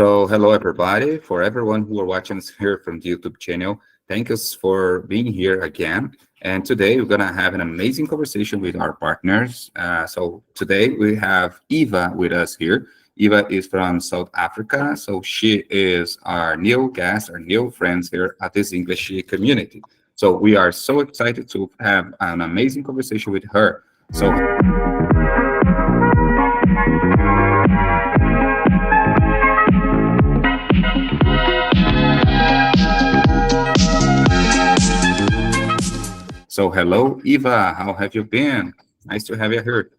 So, hello everybody. For everyone who are watching us here from the YouTube channel, thank us for being here again. And today we're gonna have an amazing conversation with our partners. So today we have Eva with us here. Eva is from South Africa, so she is our new guest, our new friends here at this English community. So we are so excited to have an amazing conversation with her. So So hello, Eva. How have you been? Nice to have you here.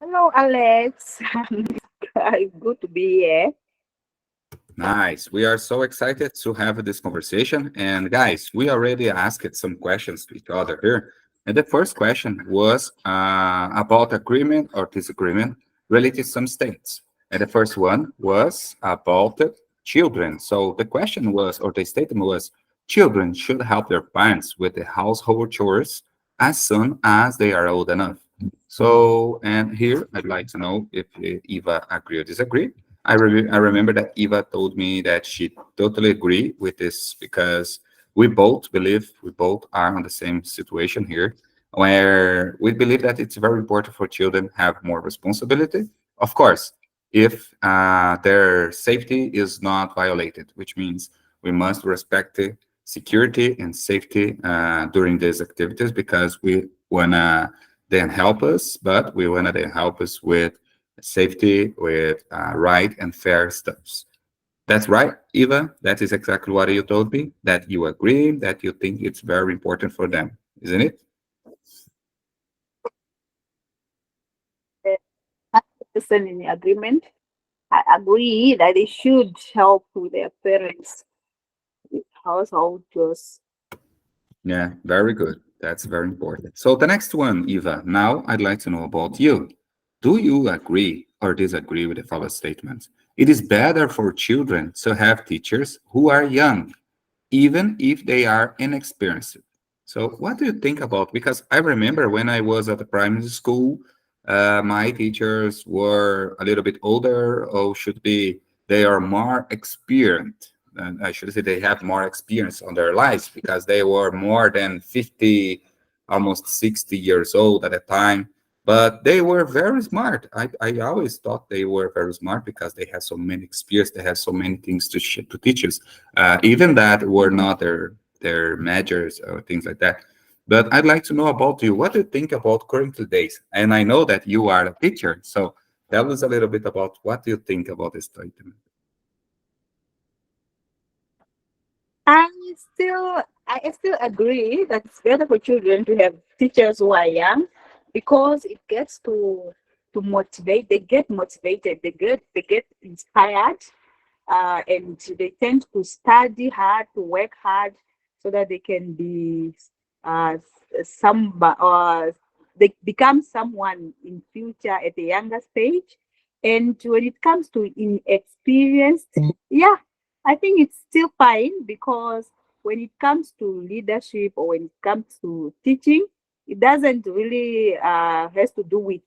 Hello, Alex. Good to be here. Nice. We are so excited to have this conversation. And guys, we already asked some questions to each other here. And the first question was about agreement or disagreement related to some states. And the first one was about the children. So the question was, or the statement was, children should help their parents with the household chores as soon as they are old enough. So, and here I'd like to know if Eva agree or disagree. I remember that Eva told me that she totally agree with this because we both are on the same situation here, where we believe that it's very important for children have more responsibility. Of course, if their safety is not violated, which means we must respect the security and safety during these activities because we wanna then help us, but we wanna then help us with safety with right and fair steps. That's right, Eva. That is exactly what you told me, that you agree, that you think it's very important for them, isn't it? Uh, 100% in agreement. I agree that they should help with their parents with household chores. Yeah, very good. That's very important. So the next one, Eva, now I'd like to know about you. Do you agree or disagree with the following statement? It is better for children to have teachers who are young, even if they are inexperienced. So, what do you think about? Because I remember when I was at the primary school, my teachers were a little bit older, or should be they are more experienced. And I should say they have more experience on their lives because they were more than 50, almost 60 years old at the time. But they were very smart. I always thought they were very smart because they had so many experience, they had so many things to teach us, even that were not their majors or things like that. But I'd like to know about you. What do you think about current days? And I know that you are a teacher, so tell us a little bit about what you think about this statement. I I still agree that it's better for children to have teachers who are young because it gets to motivate. They get motivated. They get inspired, and they tend to study hard, to work hard, so that they can be they become someone in future at a younger stage. And when it comes to inexperienced, yeah, I think it's still fine because when it comes to leadership or when it comes to teaching, it doesn't really has to do with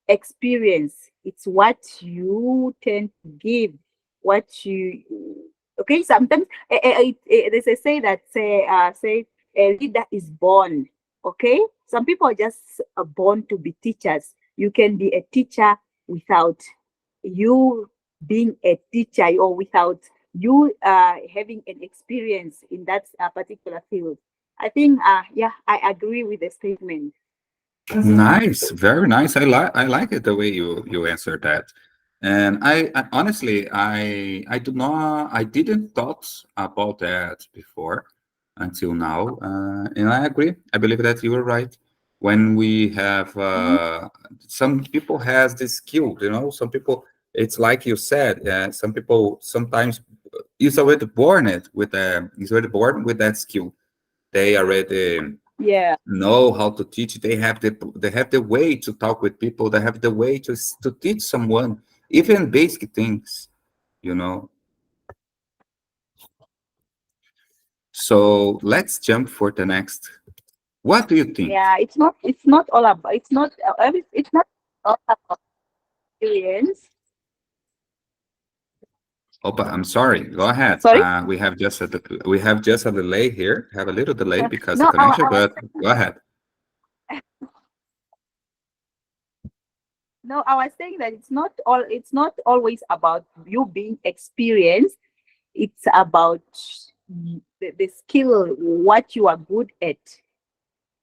experience. It's what you tend to give, what you okay. Sometimes there's a say that say a leader is born. Okay, some people are just born to be teachers. You can be a teacher without you being a teacher or without you having an experience in that particular field. I think, yeah, I agree with the statement. Nice, very nice. I like it the way you answered that. And I honestly I do not I didn't thought about that before until now. And I agree. I believe that you were right. When we have Mhm. some people has this skill, some people it's like you said, some people sometimes is already born with that skill. They already Yeah, know how to teach. They have the way to talk with people. They have the way to teach someone even basic things you know so let's jump for the next. What do you think? yeah. It's not. It's not all about. It's not. It's not all about. experience. Opa, I'm sorry. Go ahead. Sorry? We have just a delay here. Have a little delay because the No, connection, but go ahead. I was saying that it's not always about you being experienced. It's about the skill, what you are good at.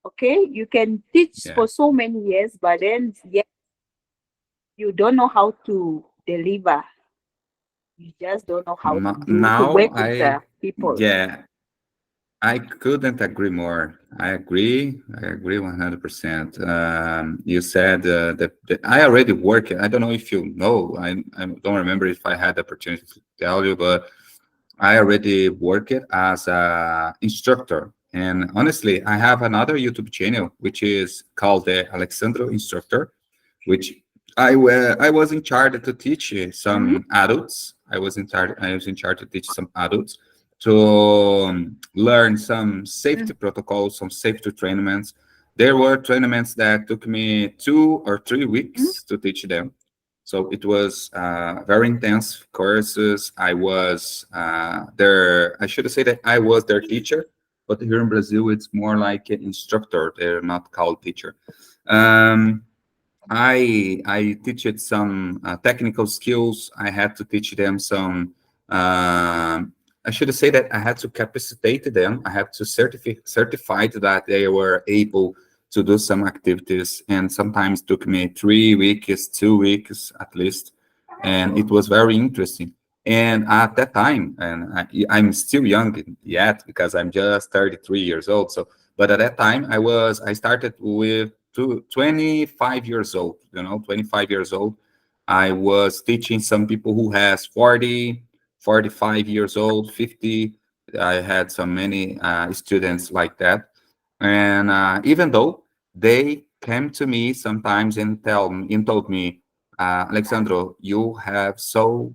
Okay, you can teach Yeah. for so many years, but then yet you don't know how to deliver. You just don't know how to Now work with the people. yeah, I couldn't agree more. I agree 100%. You said that I already work. I don't know if you know. I don't remember if I had the opportunity to tell you, but I already work it as a instructor. And honestly, I have another YouTube channel which is called the Alexandro Instructor, which I was in charge to teach Mm-hmm. some adults. I was in charge to teach some adults to learn some safety protocols, some safety trainings. There were trainings that took me 2 or 3 weeks to teach them. So it was very intense courses. I was I should say that I was their teacher, but here in Brazil, it's more like an instructor. They're not called teacher. Um, I teach it some technical skills. I had to teach them some. I should say that I had to capacitate them. I had to certify that they were able to do some activities, and sometimes took me 3 weeks, 2 weeks at least, and it was very interesting. And at that time, and I'm still young yet because I'm just 33 years old. So, but at that time, I started with 25 years old, 25 years old. I was teaching some people who has 40, 45 years old, 50. I had so many students like that. And even though they came to me sometimes and told me, Alexandro, you have so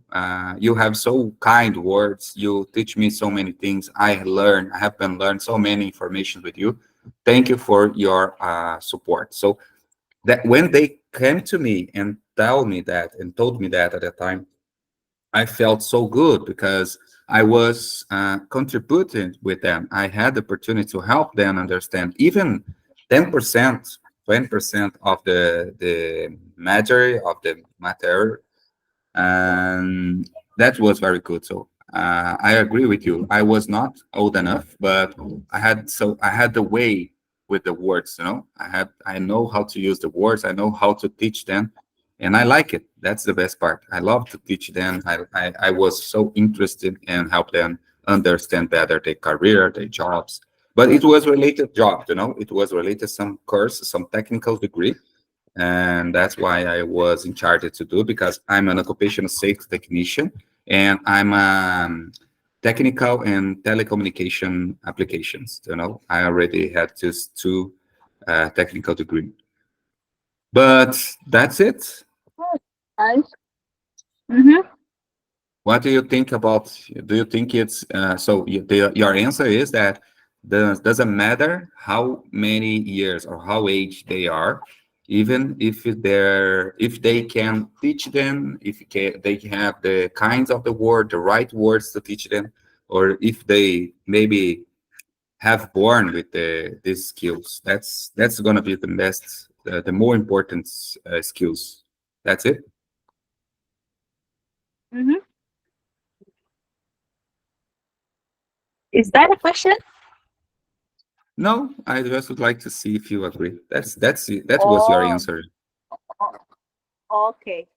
kind words. You teach me so many things. I have been learned so many information with you. Thank you for your support. So that when they came to me and told me that at the time, I felt so good because I was contributing with them. I had the opportunity to help them understand even 10%, 20% of the matter, and that was very good. So I agree with you. I was not old enough, but I had the way with the words. I know how to use the words. I know how to teach them, and I like it. That's the best part. I love to teach them. I was so interested in help them understand better their career, their jobs. But it was related job. It was related some course, some technical degree, and that's why I was in charge to do, because I'm an occupational safety technician and I'm technical and telecommunication applications. I already had just two technical degree, but that's it. Nice. Mm-hmm. What do you think about? Do you think it's your answer is that doesn't matter how many years or how age they are, even if they can teach them, they have the kinds of the word, the right words to teach them, or if they maybe have born with these skills. That's gonna be the best, the more important skills. That's it. Mm-hmm. Is that a question? No, I just would like to see if you agree. That's it. That was your Oh, answer. okay.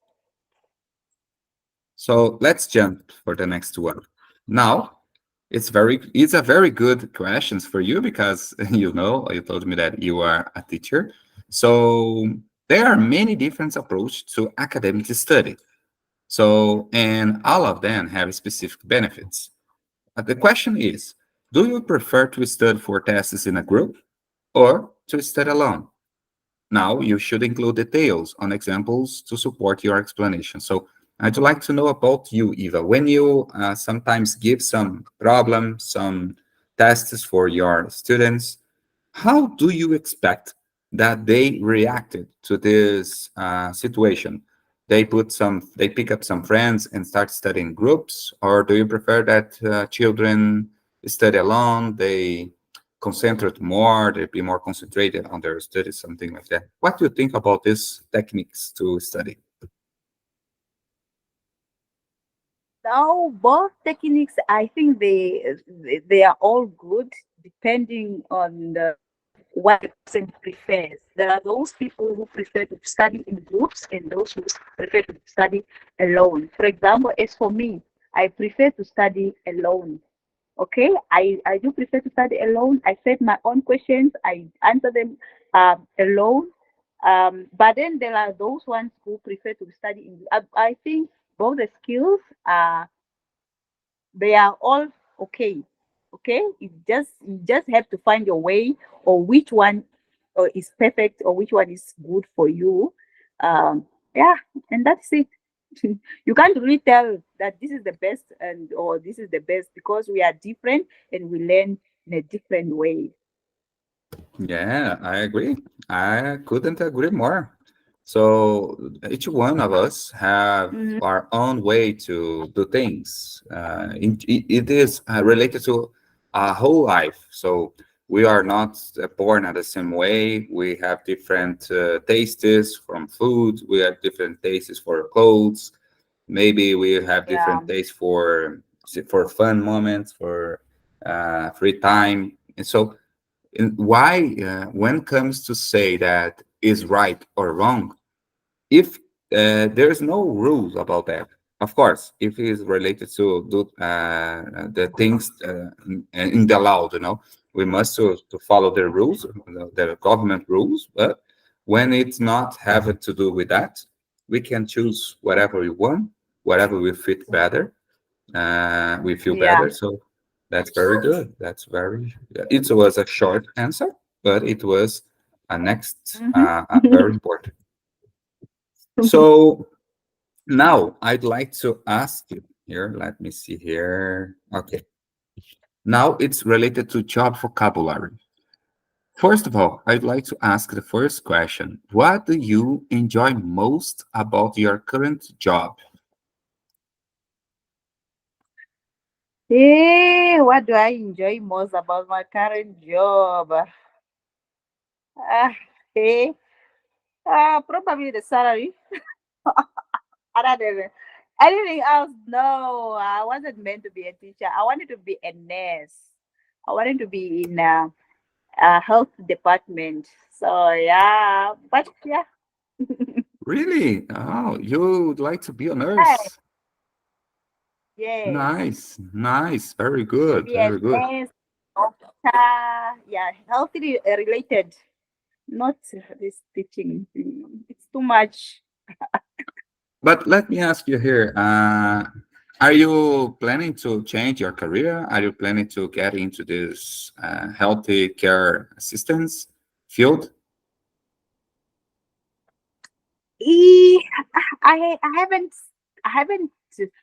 So let's jump for the next one. Now, it's a very good questions for you because you told me that you are a teacher. So there are many different approaches to academic study. So, and all of them have specific benefits. The question is, do you prefer to study for tests in a group or to study alone? Now, you should include details on examples to support your explanation. So I'd like to know about you, Eva. When you sometimes give some problems, some tests for your students, how do you expect that they reacted to this situation? they pick up some friends and start studying groups, or do you prefer that children study alone, they concentrate more, they be more concentrated on their studies, something like that? What do you think about these techniques to study? Now, both techniques, I think they are all good depending on what the person prefers. There are those people who prefer to study in groups and those who prefer to study alone. For example, as for me, I prefer to study alone. Okay, I do prefer to study alone. I set my own questions, I answer them alone. But then there are those ones who prefer to study in. I think both the skills are they are all okay. Okay, you just have to find your way or which one is perfect or which one is good for you. Yeah, and that's it. You can't really tell that this is the best and or this is the best because we are different and we learn in a different way. Yeah, I agree. I couldn't agree more. So each one of us have Mhm. our own way to do things. It is related to our whole life. So we are not born at the same way. We have different tastes from food. We have different tastes for clothes. Maybe we have Yeah, different tastes for fun moments, for free time, and so and why, when comes to say that is right or wrong, if there's no rules about that, of course, if it is related to do, the things in the law, we must to follow the rules, the government rules. But when it's not having to do with that, we can choose whatever we want, whatever we fit better, we feel yeah. better. So that's very good. That's very. It was a short answer, but it was a next Hmm. very important. So now I'd like to ask you here. Let me see here. Okay. Now it's related to job vocabulary. First of all, I'd like to ask the first question. What do you enjoy most about your current job? What do I enjoy most about my current job? Ah, hey, probably the salary. Other than anything else, no, I wasn't meant to be a teacher. I wanted to be a nurse. I wanted to be in a health department. So yeah, but yeah, Really? Oh, you would like to be a yeah, nurse? yes, Nice, nice. Very good, be a very good. nurse, doctor, yeah, healthy related, not this teaching. It's too much. But let me ask you here, are you planning to change your career? Are you planning to get into this healthy care assistance field? Eh, I haven't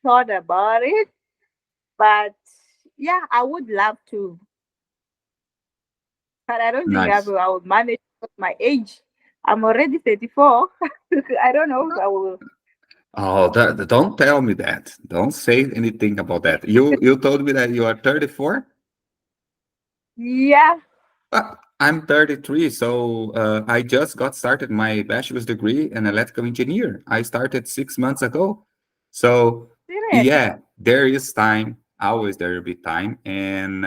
thought about it, but yeah, I would love to, but I don't think Nice. I will manage at my age. I'm already 34. I don't know if I will. Oh, don't tell me that. Don't say anything about that. You told me that you are 34? Yeah, I'm 33, so I just got started my bachelor's degree in electrical engineer. I started 6 months ago. So serious. yeah, there is time. Always there will be time. And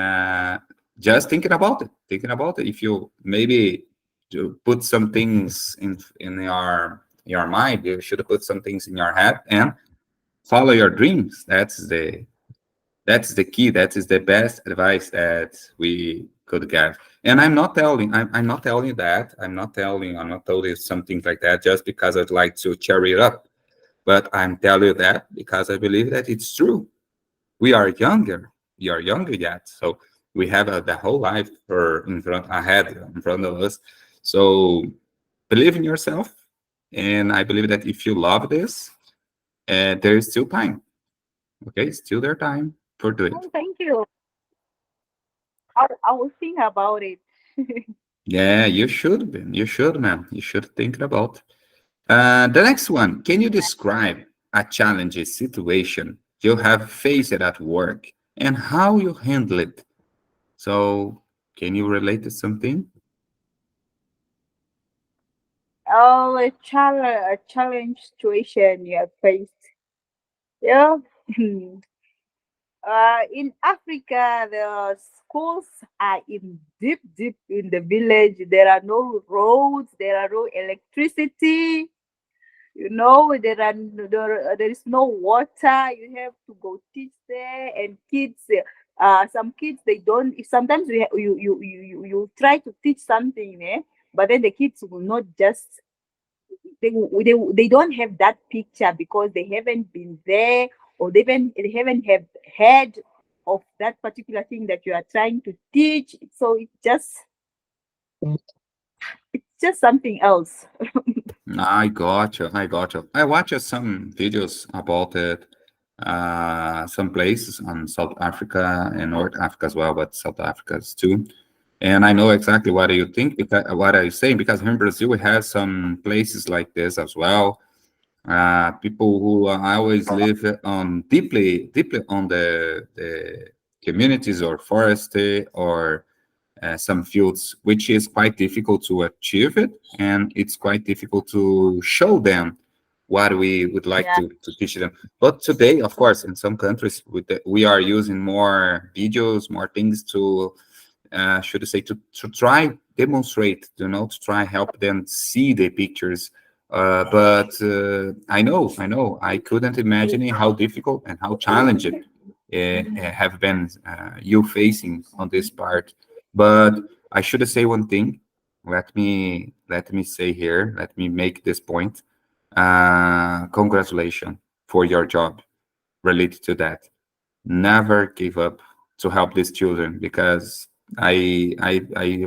just thinking about it. If you maybe to put some things in your mind, you should put some things in your head and follow your dreams. That's the key. That is the best advice that we could get. And I'm not telling that. I'm not telling you something like that just because I'd like to cheer it up. But I'm telling you that because I believe that it's true. We are younger. We are younger yet. So we have the whole life in front of us. So believe in yourself. And I believe that if you love this, there is still time. Okay, still there time for do it. Oh, thank you. I will think about it. Yeah, you should be. You should, man. You should think about. The next one, can you describe a challenging situation you have faced at work and how you handle it? So, can you relate to something? Oh, a challenge situation you have faced. Yeah. In Africa, the schools are in deep in the village. There are no roads. There are no electricity. There is no water. You have to go teach there, and kids. Some kids they don't. Sometimes you try to teach something, but then the kids will not just they don't have that picture because they haven't been there, or they haven't have heard of that particular thing that you are trying to teach. So it's just something else. I got you. I got you. I watched some videos about it, some places on South Africa and North Africa as well, but South Africa's too. And I know exactly what you think, because, what are you saying? Because here in Brazil, we have some places like this as well. People who always live on deeply on the communities or forestry or some fields, which is quite difficult to achieve it, and it's quite difficult to show them what we would like Yeah. to teach them. But today, of course, in some countries, we are using more videos, more things to, should I say, to try demonstrate, to try help them see the pictures. But I know, I couldn't imagine how difficult and how challenging have been you facing on this part. But I should say one thing. Let me say here. Let me make this point. Congratulations for your job related to that. Never give up to help these children, because I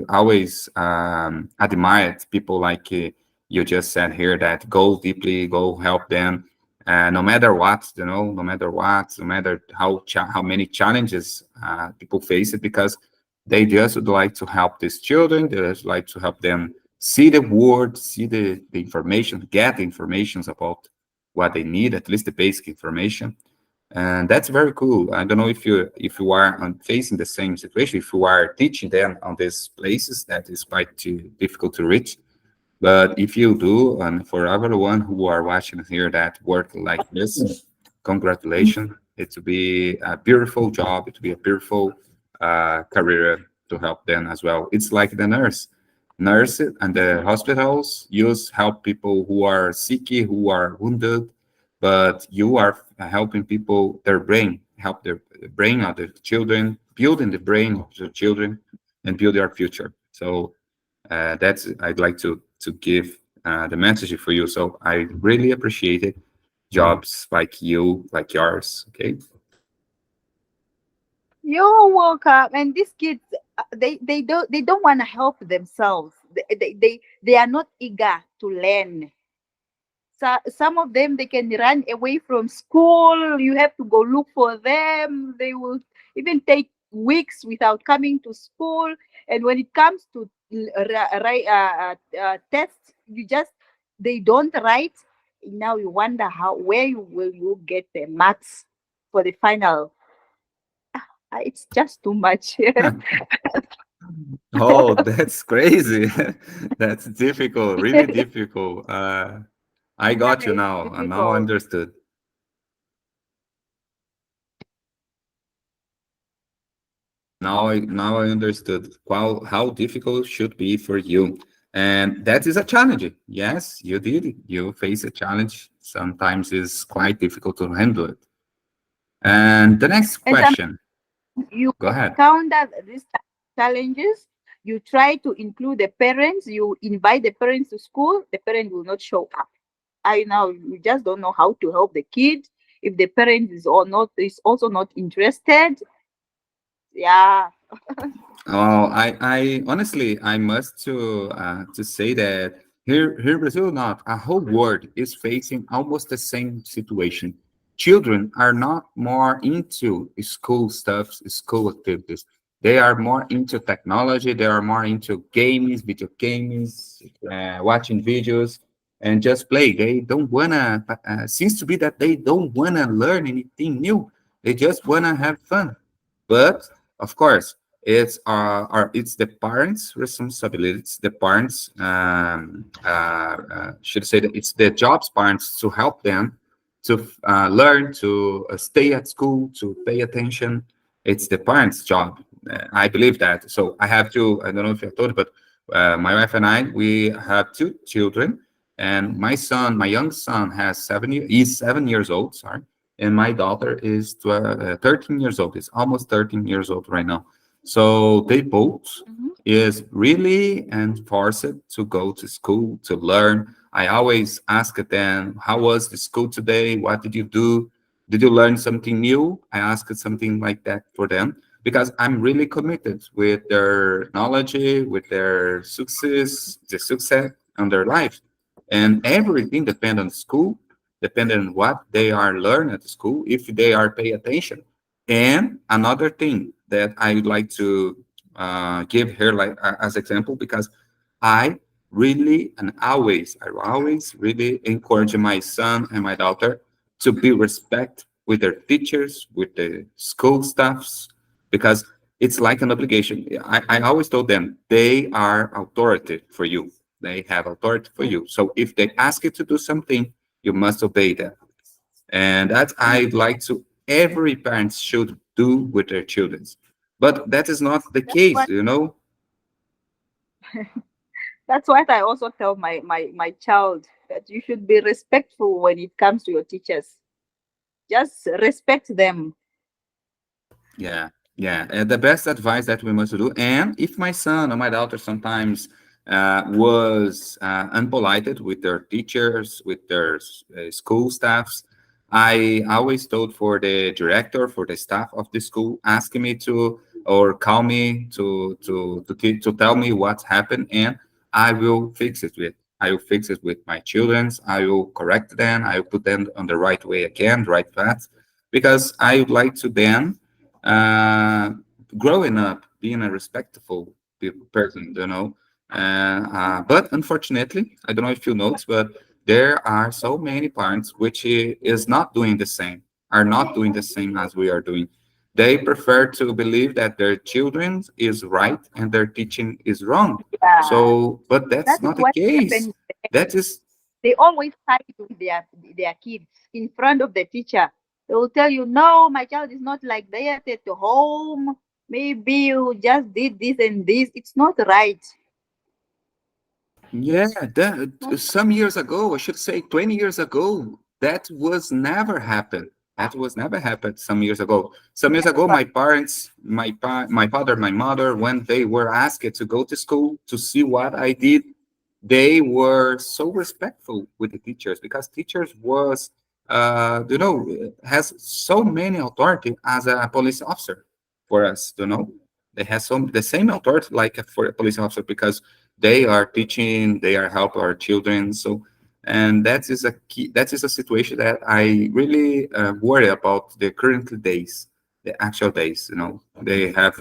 always admired people like you just said here, that go deeply, go help them, no matter what, no matter what, no matter how many challenges people face it, because they just would like to help these children. They just like to help them see the world, see the information, get the informations about what they need, at least the basic information. And that's very cool. I don't know if you are facing the same situation, if you are teaching them on these places that is quite too difficult to reach. But if you do, and for everyone who are watching here that work like this, congratulations. It will be a beautiful job. It will be a beautiful career to help them as well. It's like the nurse. Nurses and the hospitals use help people who are sick, who are wounded, but you are helping people, their brain, help their brain of the children, building the brain of the children, and build their future. So that's I'd like to give the message for you. So I really appreciate it. Jobs like you, like yours. Okay. You're welcome. And these kids, they don't want to help themselves. They are not eager to learn. So some of them they can run away from school. You have to go look for them. They will even take weeks without coming to school. And when it comes to tests, you just they don't write. Now you wonder how where you will you get the marks for the final. It's just too much. Oh, that's crazy. That's difficult, really difficult. I Yeah, got you it's now. I now difficult. understood. Now I understood how difficult it should be for you. And that is a challenge. Yes, you did. You face a challenge. Sometimes it's quite difficult to handle it. And the next And question, you go ahead. encounter these challenges, you try to include the parents, you invite the parents to school, the parent will not show up. I now you just don't know how to help the kid if the parent is also not interested. Yeah. Oh, I honestly, I must to say that here in Brazil, not a whole world is facing almost the same situation. Children are not more into school stuff, school activities. They are more into technology. They are more into games, video games, watching videos. and just play. They don't wanna, seems to be that they don't wanna learn anything new. They just wanna have fun. But of course, it's the parents' responsibility. It's the parents should say that it's the job's parents to help them to learn, to stay at school, to pay attention. It's the parents' job. I believe that. So I have to. I don't know if I told you, but my wife and I, we have two children, and my son, my young son, has 7 years. He's 7 years old. Sorry, and my daughter is 13 years old. Is almost 13 years old right now. So they both Mhm. is really enforced to go to school to learn. I always ask them, "How was the school today? What did you do? Did you learn something new?" I ask something like that for them because I'm really committed with their knowledge, with their success, the success on their life. And everything depends on school, depending on what they are learning at school, if they are pay attention. And another thing that I would like to give here, like as example, because I really and I always really encourage my son and my daughter to be respect with their teachers, with the school staffs, because it's like an obligation. I always told them they are authority for you. They have authority for you. So if they ask you to do something, you must obey them. And that I'd like to every parent should do with their children. But that is not the That's case, what you know? that's what I also tell my child, that you should be respectful when it comes to your teachers. Just respect them. Yeah, yeah. And the best advice that we must do. And if my son or my daughter sometimes was unpolited with their teachers, with their school staffs, I always told for the director, for the staff of the school, asking me to or call me to tell me what's happened, and I will fix it with. I will fix it with my childrens. I will correct them. I will put them on the right way again, the right path, because I would like to then uh, growing up, being a respectful person, you know. But unfortunately, I don't know if you notice, but there are so many parents which is not doing the same, are not doing the same as we are doing. They prefer to believe that their children is right and their teaching is wrong. Yeah, So, but that's that is not the what case. happened. That is, They always fight with their kids in front of the teacher. They will tell you, "No, my child is not like that at home. Maybe you just did this and this. It's not right." yeah, that Not some years ago, I should say 20 years ago, that was never happened. That was never happened some years ago. Some years ago, my parents, my father, my mother, when they were asked to go to school to see what I did, they were so respectful with the teachers because teachers was, has so many authority as a police officer for us, you know. They have some the same authority like for a police officer because they are teaching, they are helping our children. So, and that is a key. That is a situation that I really worry about the current days, the actual days. You know, they have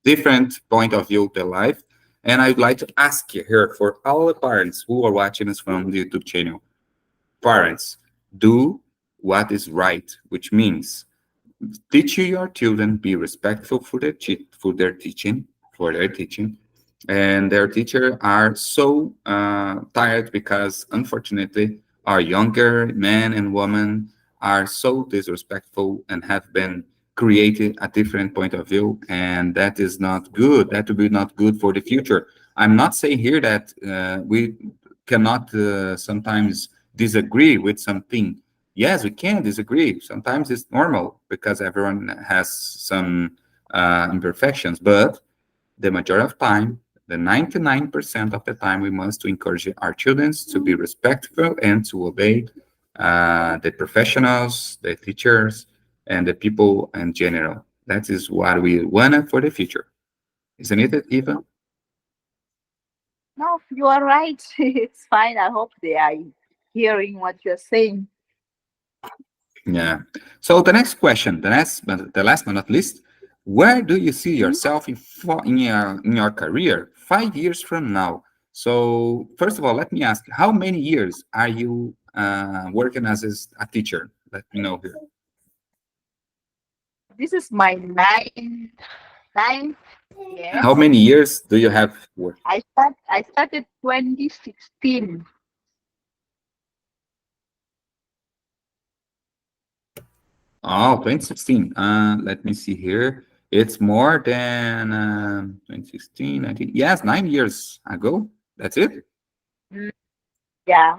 different point of view of their life, and I'd like to ask you here for all the parents who are watching us from the YouTube channel. Parents, do what is right, which means teach your children be respectful for for their teaching, for their teaching, and their teacher are so tired because unfortunately our younger men and women are so disrespectful and have been created a different point of view, and that is not good. That will be not good for the future. I'm not saying here that we cannot sometimes disagree with something. Yes, we can disagree. Sometimes it's normal because everyone has some imperfections, but the majority of time, the 99% of the time, we must to encourage our children to be respectful and to obey the professionals, the teachers, and the people in general. That is what we want for the future. Isn't it, Eva? No, you are right. It's fine. I hope they are hearing what you're saying. Yeah. So the next question, the last but not least, where do you see Mhm. yourself in your career 5 years from now? So first of all, let me ask, how many years are you working as a teacher? Let me know here. This is my ninth year. How many years do you have work? I started 2016. Oh, 2016. Let me see here. It's more than 2016, I think. Yes, 9 years ago. That's it. Mm, yeah.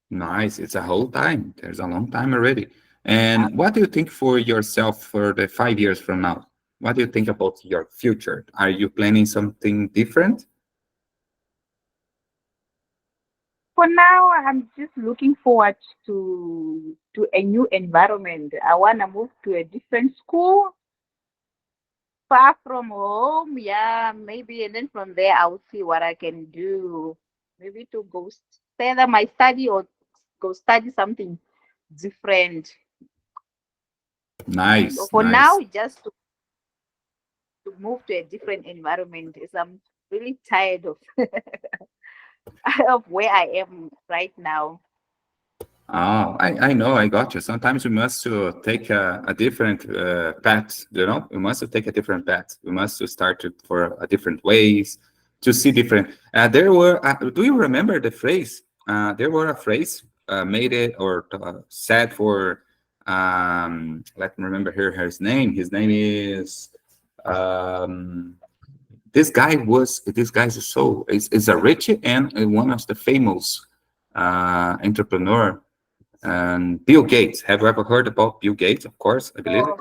Nice. It's a whole time. There's a long time already. And what do you think for yourself for the 5 years from now? What do you think about your future? Are you planning something different? For now, I'm just looking forward to a new environment. I wanna move to a different school, far from home. Yeah, maybe, and then from there I'll see what I can do. Maybe to go further my study or go study something different. So Nice, for now, nice. just to move to a different environment, is I'm really tired of of where I am right now. Oh, I know, I got you. Sometimes we must to take a different path, you know? We must to take a different path. We must to start to, for a different ways, to see different. There were, do you remember the phrase? There were a phrase made it or said for, let me remember here his name. His name is, um, this guy is a rich and one of the famous entrepreneur and Bill Gates. Have you ever heard about Bill Gates? Of course, I believe it.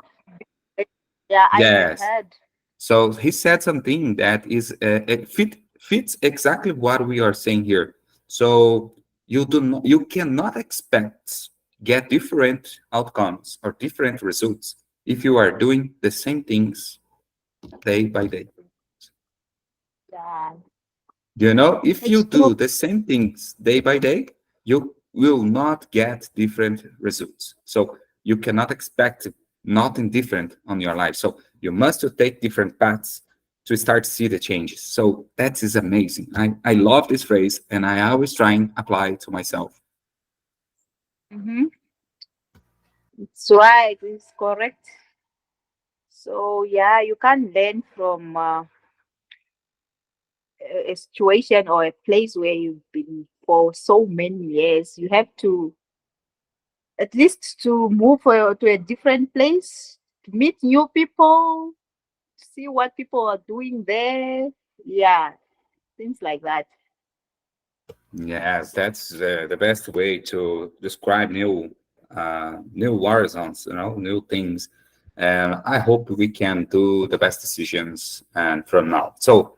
Oh, yeah, I have Yes. heard. So he said something that is it fits exactly what we are saying here. So you cannot expect get different outcomes or different results if you are doing the same things day by day. Yeah, You know, if you it's true. do the same things day by day, you will not get different results. So you cannot expect nothing different on your life. So you must to take different paths to start to see the changes. So that is amazing. I love this phrase and I always try and apply it to myself. Mm-hmm. It's right. It's correct. So yeah, you can't learn from a situation or a place where you've been for so many years. You have to at least to move to a different place, to meet new people, see what people are doing there. Yeah, things like that. Yes, that's the best way to describe new horizons, you know, new things. And I hope we can do the best decisions and from now. So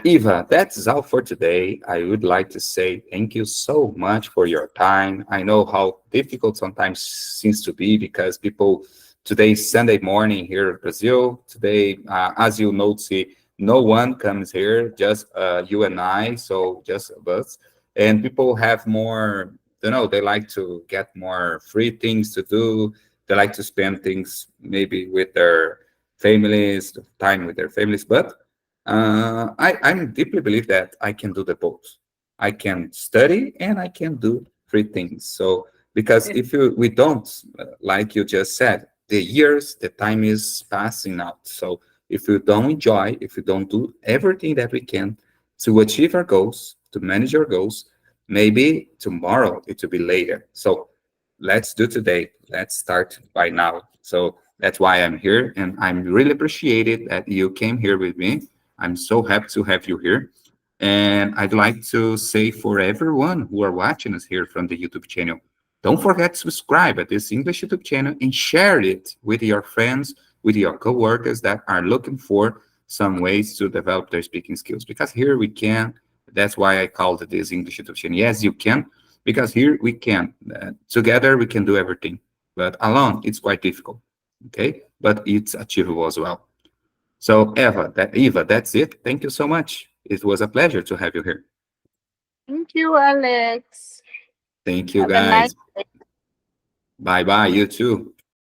Eva, that's all for today. I would like to say thank you so much for your time. I know how difficult sometimes seems to be because people today is Sunday morning here in Brazil. Today, as you know, see, no one comes here, just you and I, so just us. And people have more, you know, they like to get more free things to do. They like to spend things maybe with their families, time with their families, but I deeply believe that I can do the both. I can study and I can do three things. So because if we don't, like you just said, the years, the time is passing out. So if we don't enjoy, if we don't do everything that we can to achieve our goals, to manage our goals, maybe tomorrow it will be later. So let's do today. Let's start by now. So that's why I'm here, and I'm really appreciated that you came here with me. I'm so happy to have you here. And I'd like to say for everyone who are watching us here from the YouTube channel, don't forget to subscribe at this English YouTube channel and share it with your friends, with your coworkers that are looking for some ways to develop their speaking skills. Because here we can, that's why I called it this English YouTube channel. Yes, you can, because here we can. Together we can do everything, but alone it's quite difficult. Okay, but it's achievable as well. So Eva, that's it. Thank you so much. It was a pleasure to have you here. Thank you, Alex. Thank you, Have a nice guys. Bye bye. You too.